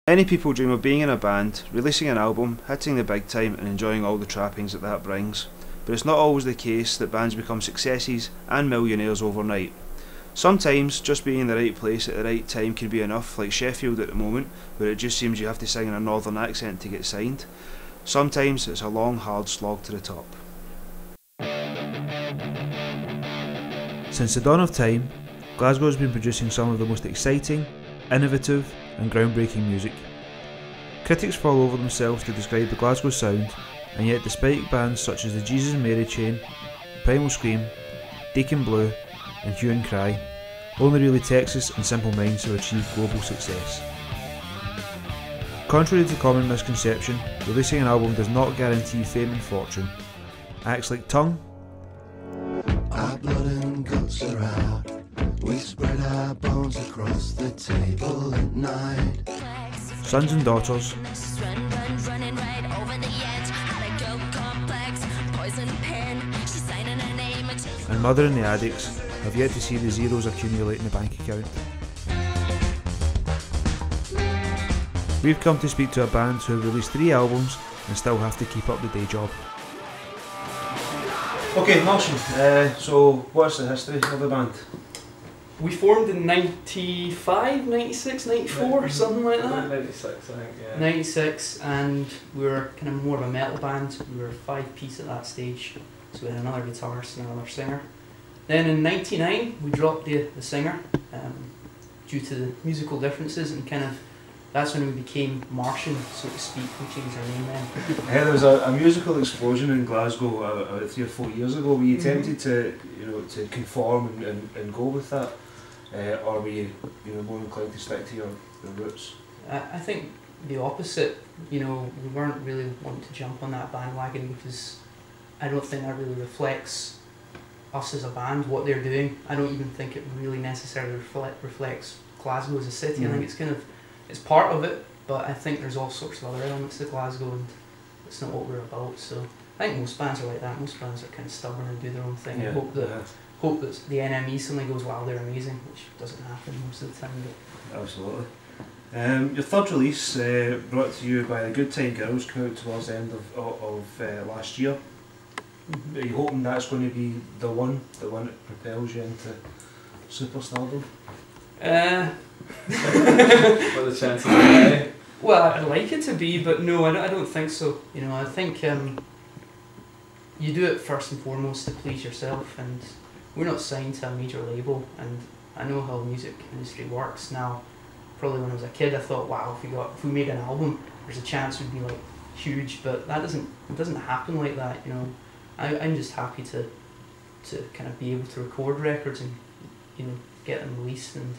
Many people dream of being in a band, releasing an album, hitting the big time and enjoying all the trappings that brings. But it's not always the case that bands become successes and millionaires overnight. Sometimes just being in the right place at the right time can be enough, like Sheffield at the moment, where it just seems you have to sing in a northern accent to get signed. Sometimes it's a long, hard slog to the top. Since the dawn of time, Glasgow has been producing some of the most exciting, innovative and groundbreaking music. Critics fall over themselves to describe the Glasgow sound, and yet despite bands such as the Jesus and Mary Chain, Primal Scream, Deacon Blue and Hue and Cry, only really Texas and Simple Minds have achieved global success. Contrary to common misconception, releasing an album does not guarantee fame and fortune. Acts like Tongue, Our blood and guts are out. We spread our bones across the table at night. Sons and Daughters, and Mother and the Addicts have yet to see the zeros accumulate in the bank account. We've come to speak to a band who have released 3 albums and still have to keep up the day job. Okay, Marshall, so what's the history of the band? We formed in 95, 96, 94, something like that. 96, I think, yeah. 96, and we were kind of more of a metal band. We were 5-piece at that stage, so we had another guitarist and another singer. Then in 99, we dropped the singer due to the musical differences, and kind of that's when we became Martian, so to speak. We changed our name then. Yeah, there was a musical explosion in Glasgow about 3 or 4 years ago. Were you tempted to conform and go with that, or were you more inclined to stick to your roots? I think the opposite. We weren't really wanting to jump on that bandwagon because I don't think that really reflects us as a band, what they're doing. I don't even think it really necessarily reflects Glasgow as a city. I think it's part of it, but I think there's all sorts of other elements to Glasgow, and it's not what we're about. So I think most bands are like that. Most bands are kind of stubborn and do their own thing. Yeah, Hope that the NME suddenly goes, wow, they're amazing, which doesn't happen most of the time. But Absolutely. Your third release, brought to you by the Good Time Girls, came out towards the end of last year. Are you hoping that's going to be the one that propels you into superstardom? What are the chances of that? Well, I'd like it to be, but no, I don't think so. I think you do it first and foremost to please yourself, and we're not signed to a major label, and I know how the music industry works now. Probably when I was a kid I thought, wow, if we made an album, there's a chance we'd be like huge, but it doesn't happen like that. I'm just happy to kind of be able to record records and get them released and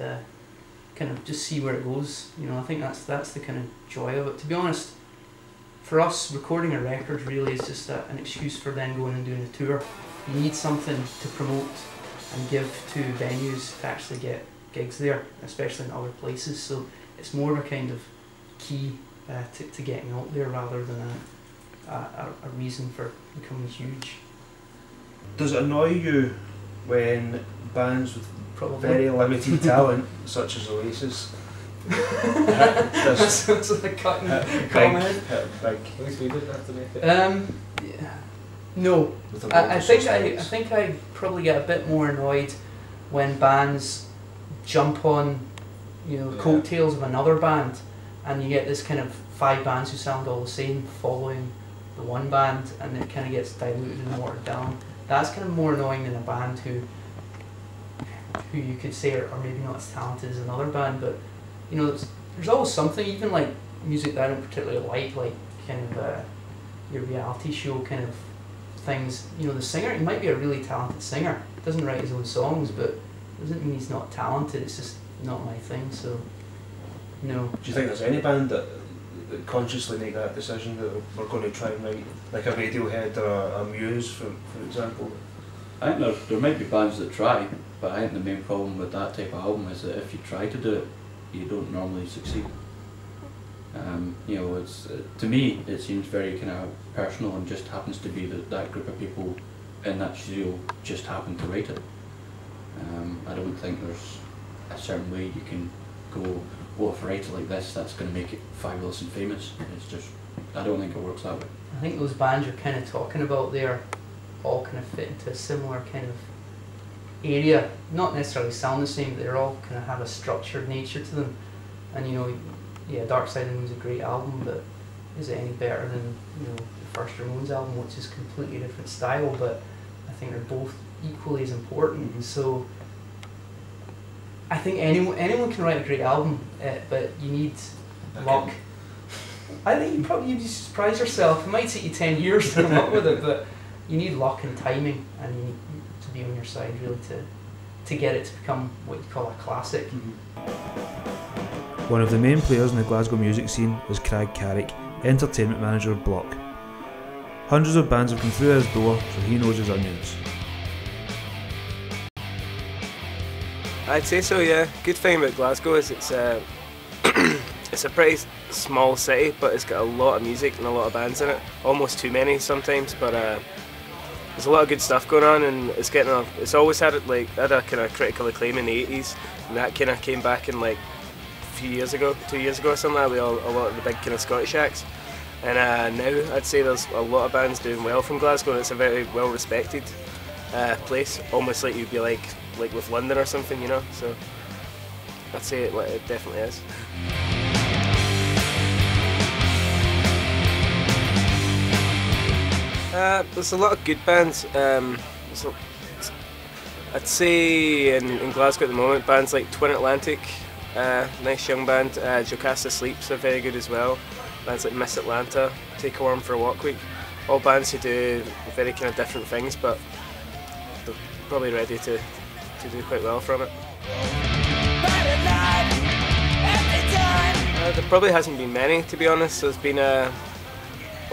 kind of just see where it goes. I think that's the kind of joy of it. To be honest, for us, recording a record really is just an excuse for then going and doing a tour. You need something to promote and give to venues to actually get gigs there, especially in other places. So it's more of a kind of key to getting out there rather than a reason for becoming huge. Does it annoy you when bands with Probably. very limited talent, such as Oasis, That's a cutting comment. big, At least we didn't have to make it. Yeah. No, with the I think vocals? I think I probably get a bit more annoyed when bands jump on, coattails of another band, and you get this kind of 5 bands who sound all the same following the one band, and it kind of gets diluted and watered down. That's kind of more annoying than a band who you could say are maybe not as talented as another band, but there's always something, even like music that I don't particularly like kind of your reality show kind of things. The singer, he might be a really talented singer, doesn't write his own songs, but doesn't mean he's not talented. It's just not my thing. So no. Do you think there's any band that consciously make that decision that we're going to try and write, like a Radiohead or a Muse, for example? I think there might be bands that try, but I think the main problem with that type of album is that if you try to do it, you don't normally succeed. It's to me it seems very kind of personal, and just happens to be that group of people in that studio just happen to write it. I don't think there's a certain way you can go, oh, if I write it like this, that's going to make it fabulous and famous. It's just, I don't think it works that way. I think those bands you're kind of talking about there all kind of fit into a similar kind of area. Not necessarily sound the same, but they're all kind of have a structured nature to them. And you know, yeah, Dark Side of the Moon is a great album, but is it any better than, you know, the first Ramones album, which is completely different style, but I think they're both equally as important. So I think anyone can write a great album, but you need luck. I think you'd be surprised yourself. It might take you 10 years to come up with it, but you need luck and timing, and you need to be on your side really to get it to become what you call a classic. One of the main players in the Glasgow music scene is Craig Carrick, entertainment manager of Block. Hundreds of bands have come through his door, so he knows his onions. I'd say so, yeah. Good thing about Glasgow is it's it's a pretty small city, but it's got a lot of music and a lot of bands in it. Almost too many sometimes, but there's a lot of good stuff going on, and it's always had a kind of critical acclaim in the 80s, and that kind of came back in like a few years ago, 2 years ago or something like that, with a lot of the big kind of Scottish acts. And now I'd say there's a lot of bands doing well from Glasgow, and it's a very well respected place, almost like you'd be like with London or something, you know. So I'd say it definitely is. There's a lot of good bands. So I'd say in Glasgow at the moment, bands like Twin Atlantic, nice young band. Jocasta Sleeps are very good as well. Bands like Miss Atlanta, Take a Worm for a Walk Week. All bands who do very kind of different things, but they're probably ready to do quite well from it. There probably hasn't been many, to be honest. There's been a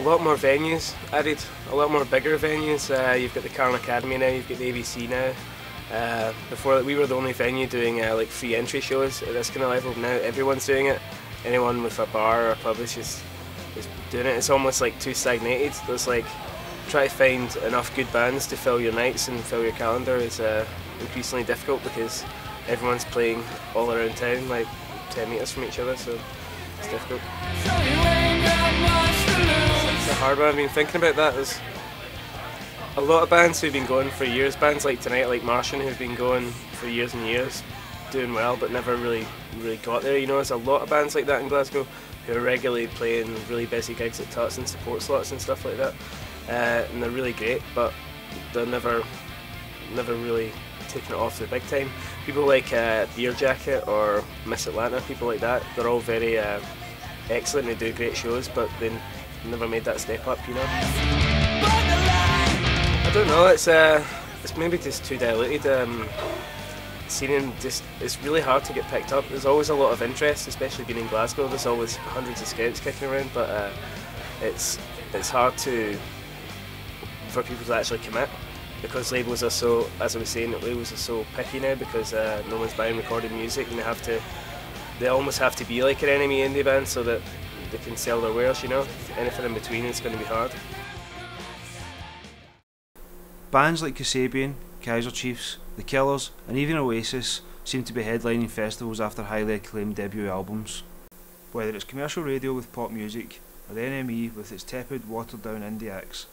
lot more venues added, a lot more bigger venues. You've got the Carlin Academy now, you've got the ABC now. Before we were the only venue doing like free entry shows at this kind of level. Now everyone's doing it. Anyone with a bar or a pub is just doing it. It's almost like too stagnated. There's like, try to find enough good bands to fill your nights and fill your calendar is increasingly difficult because everyone's playing all around town, like 10 metres from each other, so it's difficult. It's a hard one. I've been thinking about that. There's a lot of bands who've been going for years, bands like Tonight, like Martian, who've been going for years and years, doing well but never really got there. You know, there's a lot of bands like that in Glasgow who are regularly playing really busy gigs at Tuts and support slots and stuff like that, and they're really great, but they're never really taking it off to the big time. People like Beer Jacket or Miss Atlanta, people like that, they're all very excellent. They do great shows, but they never made that step up, you know. I don't know. It's maybe just too diluted. Scene it's really hard to get picked up. There's always a lot of interest, especially being in Glasgow. There's always hundreds of scouts kicking around, but it's hard for people to actually commit because labels are so, as I was saying, labels are so picky now because no one's buying recorded music, and they almost have to be like an enemy indie band so that they can sell their wares. You know, anything in between is going to be hard. Bands like Kasabian, Kaiser Chiefs, The Killers and even Oasis seem to be headlining festivals after highly acclaimed debut albums. Whether it's commercial radio with pop music or the NME with its tepid, watered down indie acts,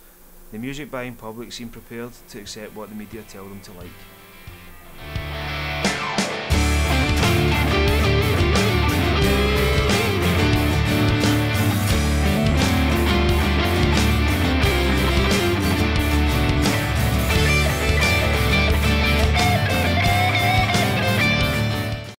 the music buying public seem prepared to accept what the media tell them to like.